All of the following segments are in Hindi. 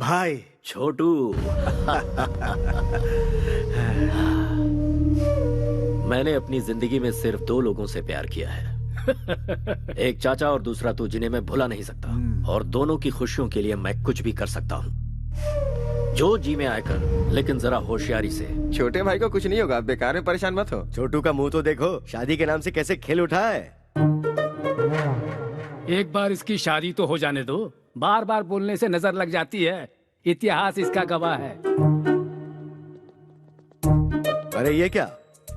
भाई छोटू। मैंने अपनी जिंदगी में सिर्फ 2 लोगों से प्यार किया है, एक चाचा और दूसरा तू, जिन्हें मैं भुला नहीं सकता। और दोनों की खुशियों के लिए मैं कुछ भी कर सकता हूँ। जो जी में आए कर, लेकिन जरा होशियारी से। छोटे भाई को कुछ नहीं होगा, बेकार में परेशान मत हो। छोटू का मुंह तो देखो, शादी के नाम से कैसे खेल उठा है। एक बार इसकी शादी तो हो जाने दो, बार बार बोलने से नजर लग जाती है। इतिहास इसका गवाह है। अरे ये क्या,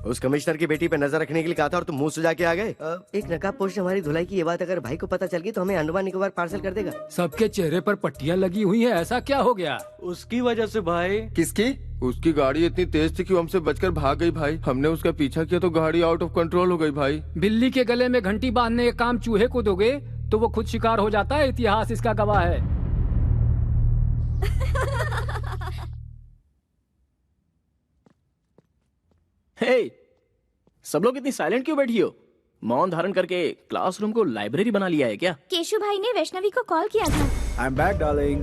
उस कमिश्नर की बेटी पे नजर रखने के लिए कहा था और तुम मुंह सुजा के आ गए। एक नकाबपोश ने हमारी धुलाई की ये बात अगर भाई को पता चल गई तो हमें अंडमान निकोबार पार्सल कर देगा। सबके चेहरे पर पट्टियां लगी हुई हैं, ऐसा क्या हो गया? उसकी वजह से भाई। किसकी? उसकी गाड़ी इतनी तेज थी कि वो हमसे बचकर भाग गई भाई। हमने उसका पीछा किया तो गाड़ी आउट ऑफ कंट्रोल हो गई भाई। बिल्ली के गले में घंटी बांधने का काम चूहे को दोगे तो वो खुद शिकार हो जाता है। इतिहास इसका गवाह है। हे, सब लोग इतनी साइलेंट क्यों बैठी हो? मौन धारण करके क्लासरूम को लाइब्रेरी बना लिया है क्या? केशु भाई ने वैष्णवी को कॉल किया था। I am back darling.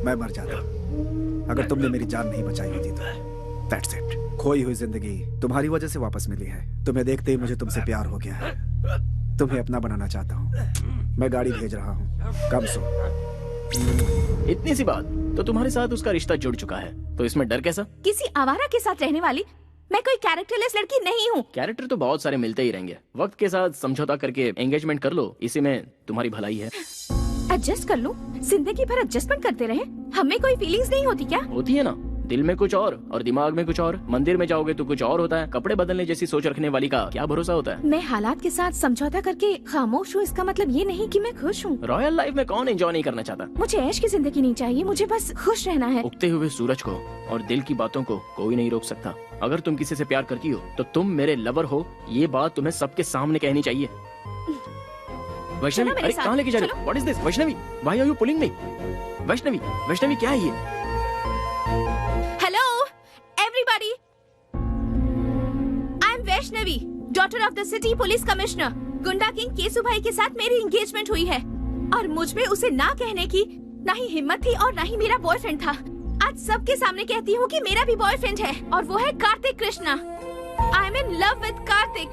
मैं मर जाता अगर तुमने मेरी जान नहीं बचाई होती तो। That's it. खोई हुई जिंदगी तुम्हारी वजह से वापस मिली है। तुम्हें देखते ही मुझे तुमसे प्यार हो गया है। तुम्हें अपना बनाना चाहता हूँ। मैं गाड़ी भेज रहा हूँ, कम सो। इतनी सी बात तो तुम्हारे साथ उसका रिश्ता जुड़ चुका है, तो इसमें डर कैसा? किसी आवारा के साथ रहने वाली मैं कोई कैरेक्टरलेस लड़की नहीं हूँ। कैरेक्टर तो बहुत सारे मिलते ही रहेंगे। वक्त के साथ समझौता करके एंगेजमेंट कर लो, इसी में तुम्हारी भलाई है। एडजस्ट कर लूं? जिंदगी भर एडजस्टमेंट करते रहे? हमें कोई फीलिंग्स नहीं होती क्या? होती है ना, दिल में कुछ और दिमाग में कुछ और। मंदिर में जाओगे तो कुछ और होता है। कपड़े बदलने जैसी सोच रखने वाली का क्या भरोसा होता है? मैं हालात के साथ समझौता करके खामोश हूँ, इसका मतलब ये नहीं कि मैं खुश हूँ। रॉयल लाइफ में कौन एंजॉय नहीं करना चाहता? मुझे ऐश की जिंदगी नहीं चाहिए, मुझे बस खुश रहना है। उगते हुए सूरज को और दिल की बातों को कोई नहीं रोक सकता। अगर तुम किसी से प्यार करती हो तो तुम मेरे लवर हो, ये बात तुम्हें सबके सामने कहनी चाहिए। वैष्णवी, अरे कहाँ लेके जा रहे हो? What is this? Vaishnavi, why are you pulling me? Vaishnavi, Vaishnavi क्या है ये? Hello everybody, I am Vaishnavi, daughter of the city police commissioner. गुंडा किंग केसु भाई के साथ मेरी एंगेजमेंट हुई है और मुझ में उसे ना कहने की ना ही हिम्मत थी और ना ही मेरा बॉयफ्रेंड था। आज सबके सामने कहती हूँ कि मेरा भी बॉयफ्रेंड है और वो है Kartik Krishna. I am in love with Kartik.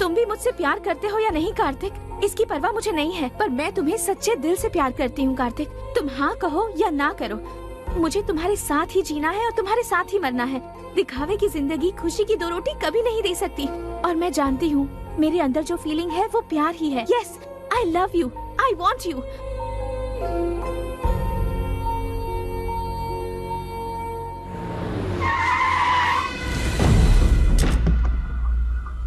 तुम भी मुझसे प्यार करते हो या नहीं कार्तिक, इसकी परवाह मुझे नहीं है, पर मैं तुम्हें सच्चे दिल से प्यार करती हूँ कार्तिक। तुम हाँ कहो या ना करो, मुझे तुम्हारे साथ ही जीना है और तुम्हारे साथ ही मरना है। दिखावे की जिंदगी खुशी की 2 रोटी कभी नहीं दे सकती और मैं जानती हूँ मेरे अंदर जो फीलिंग है वो प्यार ही है। Yes, I love you, I want you.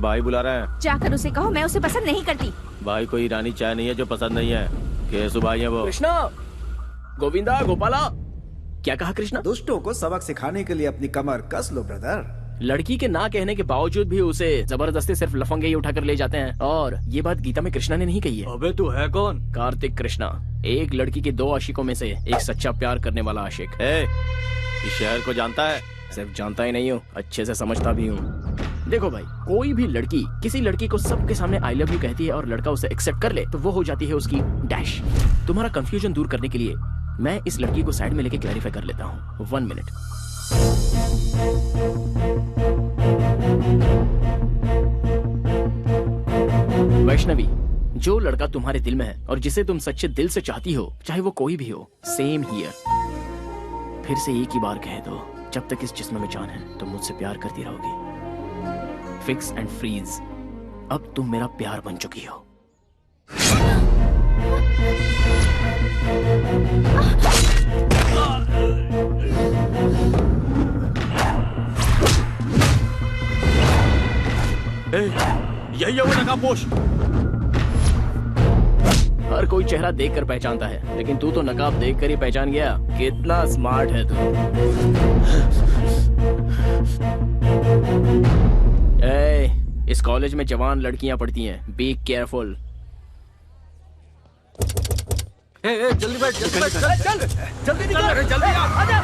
भाई बुला रहे हैं। जाकर उसे कहो मैं उसे पसंद नहीं करती। भाई कोई ईरानी चाय नहीं है जो पसंद नहीं है। केसु भाई है वो। कृष्णा, गोविंदा, गोपाला, क्या कहा कृष्णा? दुष्टों को सबक सिखाने के लिए अपनी कमर कस लो ब्रदर। लड़की के ना कहने के बावजूद भी उसे जबरदस्ती सिर्फ लफंगे ही उठाकर ले जाते हैं। और ये बात गीता में कृष्णा ने नहीं कही है। अबे तू है कौन? कार्तिक कृष्णा, एक लड़की के 2 आशिकों में से एक सच्चा प्यार करने वाला आशिक। इस शहर को जानता है? सिर्फ जानता ही नहीं हूँ, अच्छे से समझता भी हूँ। देखो भाई, कोई भी लड़की किसी लड़की को सबके सामने आई लव यू कहती है और लड़का उसे एक्सेप्ट कर ले तो वो हो जाती है उसकी डैश। तुम्हारा कंफ्यूजन दूर करने के लिए मैं इस लड़की को साइड में लेके क्लैरिफाई कर लेता हूँ। 1 मिनट। वैष्णवी, जो लड़का तुम्हारे दिल में है और जिसे तुम सच्चे दिल से चाहती हो, चाहे वो कोई भी हो, सेम हियर। फिर से एक ही बार कह दो, जब तक इस जिस्म में जान है तुम मुझसे प्यार करती रहोगी। फिक्स एंड फ्रीज, अब तुम मेरा प्यार बन चुकी हो। यही है वो नकाबपोश। हर कोई चेहरा देखकर पहचानता है, लेकिन तू तो नकाब देखकर ही पहचान गया। कितना स्मार्ट है तू। इस कॉलेज में जवान लड़कियां पढ़ती हैं, बी केयरफुल। जल्दी बैठ, जल्दी बैठ, चल जल्दी निकल, जल्दी आजा,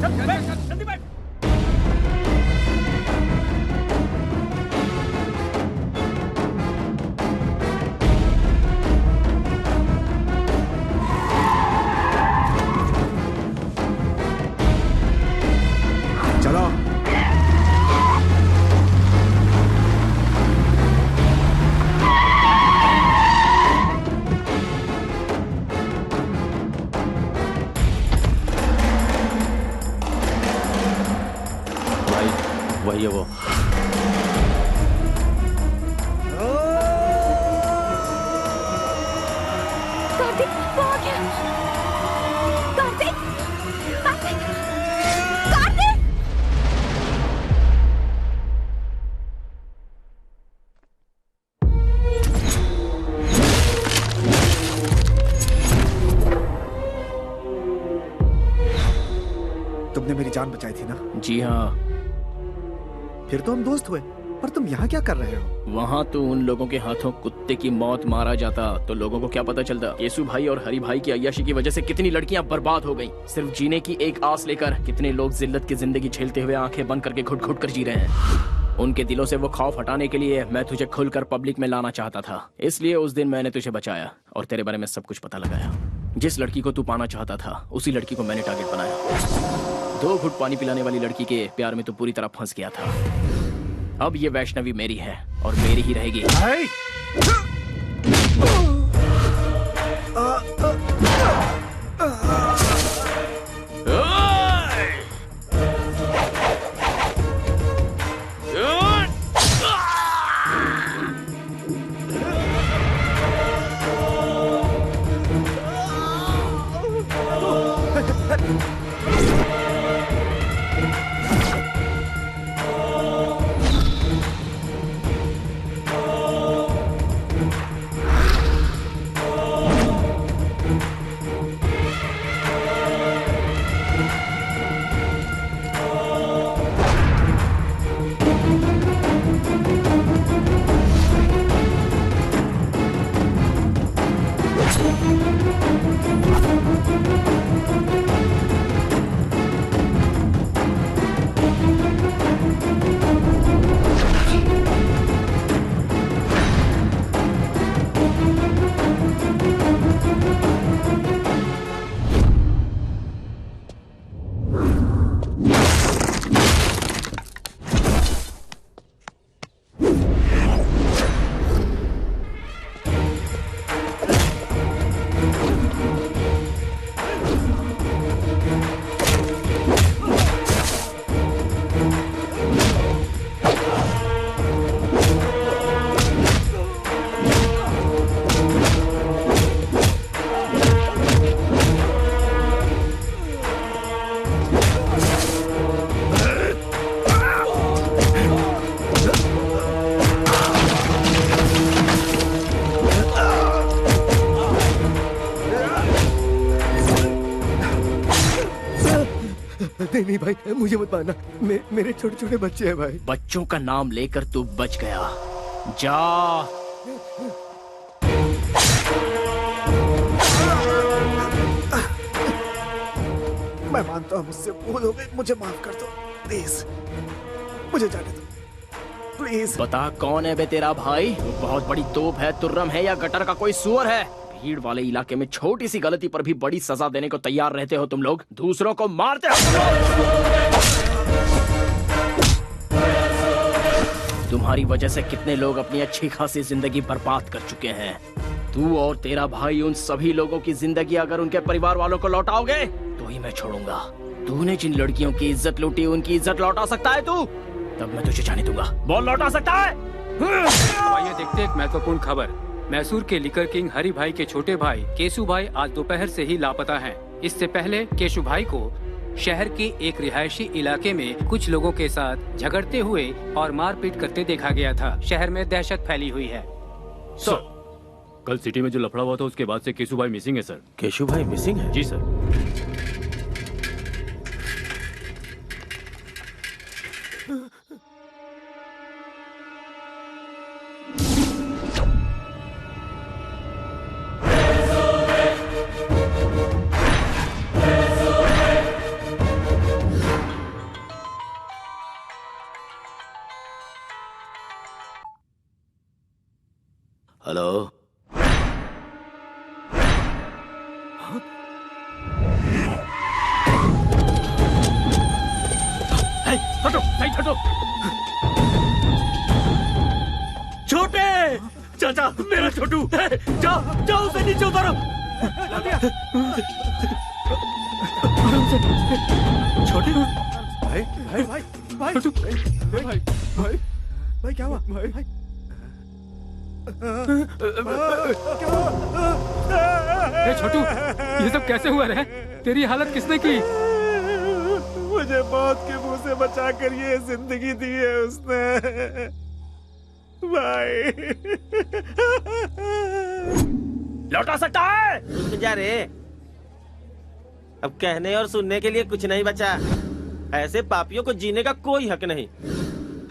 जल्दी बैठ, जल्दी बैठ। रही है वो। कार्तिक, वो आ गया। कार्तिक, कार्तिक, कार्तिक! तुमने मेरी जान बचाई थी ना? जी हाँ। फिर तो हम दोस्त हुए। पर तुम यहाँ क्या कर रहे हो? वहाँ तो उन लोगों के हाथों कुत्ते की मौत मारा जाता तो लोगों को क्या पता चलता। केसु भाई और हरि भाई की अय्याशी की वजह से कितनी लड़कियां बर्बाद हो गईं। सिर्फ जीने की एक आस लेकर कितने लोग जिल्लत की जिंदगी झेलते हुए आंखें बंद करके घुट घुट कर जी रहे हैं। उनके दिलों से वो खौफ हटाने के लिए मैं तुझे खुलकर पब्लिक में लाना चाहता था। इसलिए उस दिन मैंने तुझे बचाया और तेरे बारे में सब कुछ पता लगाया। जिस लड़की को तू पाना चाहता था उसी लड़की को मैंने टारगेट बनाया। 2 घुट पानी पिलाने वाली लड़की के प्यार में तो पूरी तरह फंस गया था। अब ये वैष्णवी मेरी है और मेरी ही रहेगी। नहीं भाई, मुझे मत मारना। मेरे छोटे छोटे बच्चे हैं भाई। बच्चों का नाम लेकर तू बच गया। जा। मैं मानता हूँ मुझसे भूल हो गई, मुझे माफ कर दो प्लीज। मुझे जाने दो प्लीज। बता कौन है बे तेरा भाई? बहुत बड़ी तोप है, तुर्रम है या गटर का कोई सुअर है? भीड़ वाले इलाके में छोटी सी गलती पर भी बड़ी सजा देने को तैयार रहते हो तुम लोग। दूसरों को मारते हो तुम लोग। तुम्हारी वजह से कितने लोग अपनी अच्छी खासी जिंदगी बर्बाद कर चुके हैं। तू और तेरा भाई उन सभी लोगों की जिंदगी अगर उनके परिवार वालों को लौटाओगे तो ही मैं छोड़ूंगा। तूने जिन लड़कियों की इज्जत लूटी उनकी इज्जत लौटा सकता है तू? तब मैं तुझे जाने दूंगा। बोल, लौटा सकता है? आइए देखते एक महत्वपूर्ण खबर। मैसूर के लिकर किंग हरि भाई के छोटे भाई केशु भाई आज दोपहर से ही लापता हैं। इससे पहले केशु भाई को शहर के एक रिहायशी इलाके में कुछ लोगों के साथ झगड़ते हुए और मारपीट करते देखा गया था। शहर में दहशत फैली हुई है। सर, कल सिटी में जो लफड़ा हुआ था उसके बाद से केशु भाई मिसिंग है सर। केशु भाई मिसिंग है? जी सर। हेलो। हटो, हटो। छोटे चाचा, मेरा छोटू, जाओ जाओ उसे नीचे उतारो। छोटे भाई भाई भाई भाई भाई भाई भाई क्या हुआ भाई। भाई ए छोटू, ये सब कैसे हुआ रे? तेरी हालत किसने की? मुझे मौत के मुंह से बचा कर ये जिंदगी दी है उसने भाई। लौटा सकता है। रुक जा रे, अब कहने और सुनने के लिए कुछ नहीं बचा। ऐसे पापियों को जीने का कोई हक नहीं।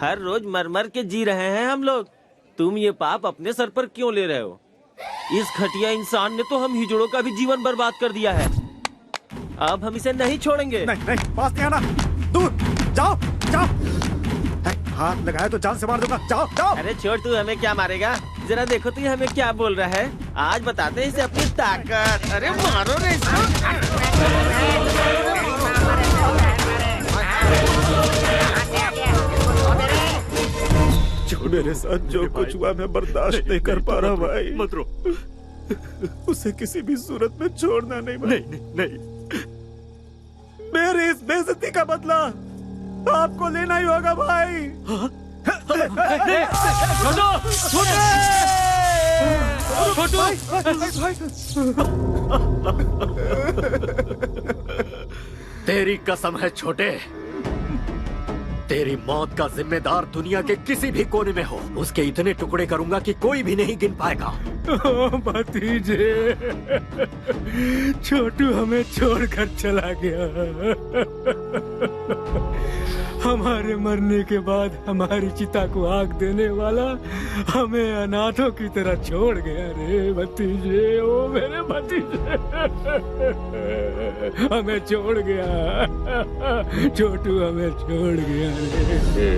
हर रोज मर मर के जी रहे हैं हम लोग। तुम ये पाप अपने सर पर क्यों ले रहे हो? इस घटिया इंसान ने तो हम हिजड़ों का भी जीवन बर्बाद कर दिया है। अब हम इसे नहीं छोड़ेंगे। नहीं नहीं, पास नहीं आना, दूर जाओ जाओ। हाथ लगाया तो जान से मार दूंगा, जाओ जाओ। अरे छोड़, तू हमें क्या मारेगा? जरा देखो तो ये हमें क्या बोल रहा है। आज बताते हैं इसे अपनी ताकत। अरे मारो रे जो मेरे साथ जो कुछ हुआ मैं बर्दाश्त नहीं कर पा रहा भाई। मत रो। उसे किसी भी सूरत में छोड़ना नहीं भाई। नहीं। मेरी इस बेइज्जती का बदला आपको लेना ही होगा भाई। तेरी कसम है छोटे, तेरी मौत का जिम्मेदार दुनिया के किसी भी कोने में हो, उसके इतने टुकड़े करूंगा कि कोई भी नहीं गिन पाएगा। भतीजे, छोटू हमें छोड़कर चला गया। हमारे मरने के बाद हमारी चिता को आग देने वाला हमें अनाथों की तरह छोड़ गया रे भतीजे। ओ मेरे भतीजे, हमें छोड़ गया। छोटू हमें छोड़ गया रे।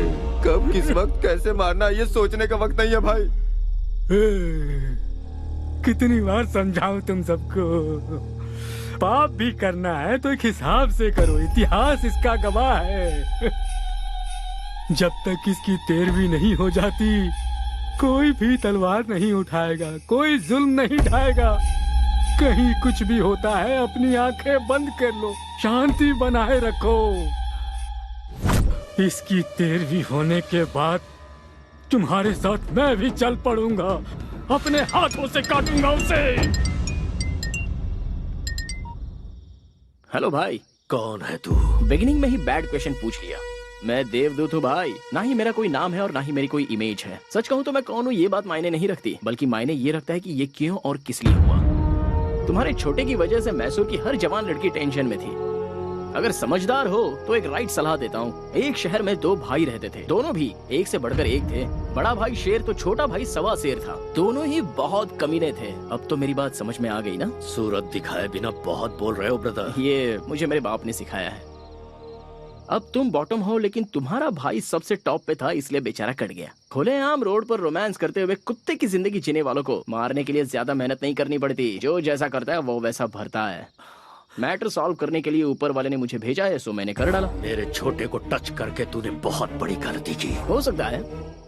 कब किस वक्त कैसे मारना ये सोचने का वक्त नहीं है भाई। कितनी बार समझाऊं तुम सबको? पाप भी करना है तो एक हिसाब से करो, इतिहास इसका गवाह है। जब तक इसकी तेरहवीं नहीं हो जाती कोई भी तलवार नहीं उठाएगा, कोई जुल्म नहीं ढाएगा। कहीं कुछ भी होता है अपनी आंखें बंद कर लो, शांति बनाए रखो। इसकी तेरहवीं होने के बाद तुम्हारे साथ मैं भी चल पड़ूंगा, अपने हाथों से काटूंगा उसे। हेलो भाई। कौन है तू? बिगिनिंग में ही बैड क्वेश्चन पूछ लिया। मैं देवदूत हूँ भाई, ना ही मेरा कोई नाम है और ना ही मेरी कोई इमेज है। सच कहूँ तो मैं कौन हूँ ये बात मायने नहीं रखती, बल्कि मायने ये रखता है कि ये क्यों और किस लिए हुआ। तुम्हारे छोटे की वजह से मैसूर की हर जवान लड़की टेंशन में थी। अगर समझदार हो तो एक राइट सलाह देता हूँ। एक शहर में दो भाई रहते थे, दोनों भी एक से बढ़कर एक थे। बड़ा भाई शेर तो छोटा भाई सवा शेर था। दोनों ही बहुत कमीने थे। अब तो मेरी बात समझ में आ गई ना? सूरत दिखाए बिना बहुत बोल रहे हो ब्रदर। ये मुझे मेरे बाप ने सिखाया है। अब तुम बॉटम हो, लेकिन तुम्हारा भाई सबसे टॉप पे था, इसलिए बेचारा कट गया। खुलेआम रोड पर रोमांस करते हुए कुत्ते की जिंदगी जीने वालों को मारने के लिए ज्यादा मेहनत नहीं करनी पड़ती। जो जैसा करता है वो वैसा भरता है। मैटर सॉल्व करने के लिए ऊपर वाले ने मुझे भेजा है, सो मैंने कर डाला। मेरे छोटे को टच करके तूने बहुत बड़ी गलती की। हो सकता है।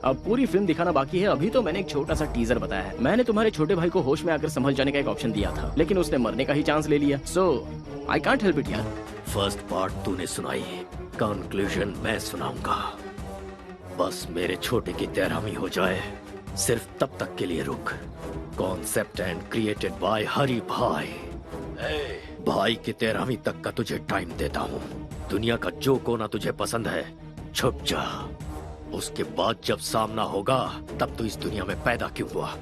अब पूरी फिल्म दिखाना बाकी है। अभी तो मैंने एक छोटा सा टीजर बताया है। मैंने तुम्हारे छोटे भाई को होश में आकर संभल जाने का एक ऑप्शन दिया था, लेकिन उसने मरने का ही चांस ले लिया। सो आई कांट हेल्प इट यार। फर्स्ट पार्ट तूने सुनाई, कंक्लूजन मैं सुनाऊंगा। बस मेरे छोटे की तेरहवीं हो जाए, सिर्फ तब तक के लिए रुक। कॉन्सेप्ट एंड क्रिएटेड बाय हरी भाई। भाई की तेरहवीं तक का तुझे टाइम देता हूँ। दुनिया का जो कोना तुझे पसंद है छुप जा। उसके बाद जब सामना होगा तब तू इस दुनिया में पैदा क्यों हुआ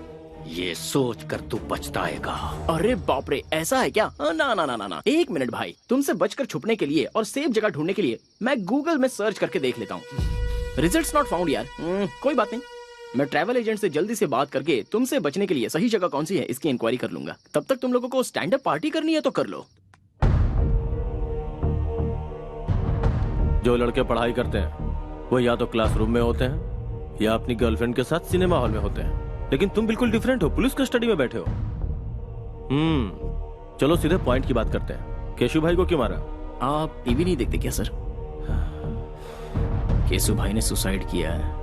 ये सोच कर तू पछताएगा। अरे बाप रे, ऐसा है क्या? ना ना ना ना ना, एक मिनट भाई। तुमसे बचकर छुपने के लिए और सेफ जगह ढूंढने के लिए मैं गूगल में सर्च करके देख लेता हूँ। रिजल्ट्स नॉट फाउंड यार। कोई बात नहीं, मैं ट्रैवल एजेंट से जल्दी से बात करके तुमसे बचने के लिए सही जगह कौन सी है इसकी इंक्वायरी कर लूंगा। तब तक तुम लोगों को स्टैंड अप पार्टी करनी है तो कर लो। जो लड़के पढ़ाई करते हैं वो या तो क्लासरूम में होते हैं या अपनी गर्लफ्रेंड के साथ सिनेमा हॉल में होते हैं, लेकिन तुम बिल्कुल डिफरेंट हो, पुलिस कस्टडी में बैठे हो। चलो सीधे पॉइंट की बात करते हैं। केशु भाई को क्यों मारा? आप टीवी नहीं देखते क्या सर? केशु भाई ने सुसाइड किया है।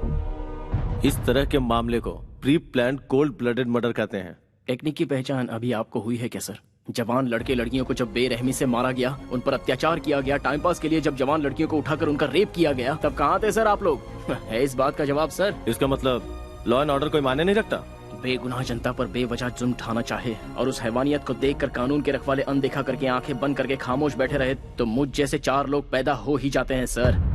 इस तरह के मामले को pre planned cold blooded murder कहते हैं। टेक्निक की पहचान अभी आपको हुई है क्या सर? जवान लड़के लड़कियों को जब बेरहमी से मारा गया, उन पर अत्याचार किया गया, टाइम पास के लिए जब जवान लड़कियों को उठाकर उनका रेप किया गया, तब कहाँ थे सर आप लोग? है इस बात का जवाब सर? इसका मतलब लॉ एंड ऑर्डर कोई मायने नहीं रखता? बेगुनाह जनता पर बेवजह जुल्म ढाना चाहे और उस हैवानियत को देखकर कानून के रखवाले अनदेखा करके आंखें बंद करके खामोश बैठे रहे तो मुझ जैसे 4 लोग पैदा हो ही जाते हैं सर।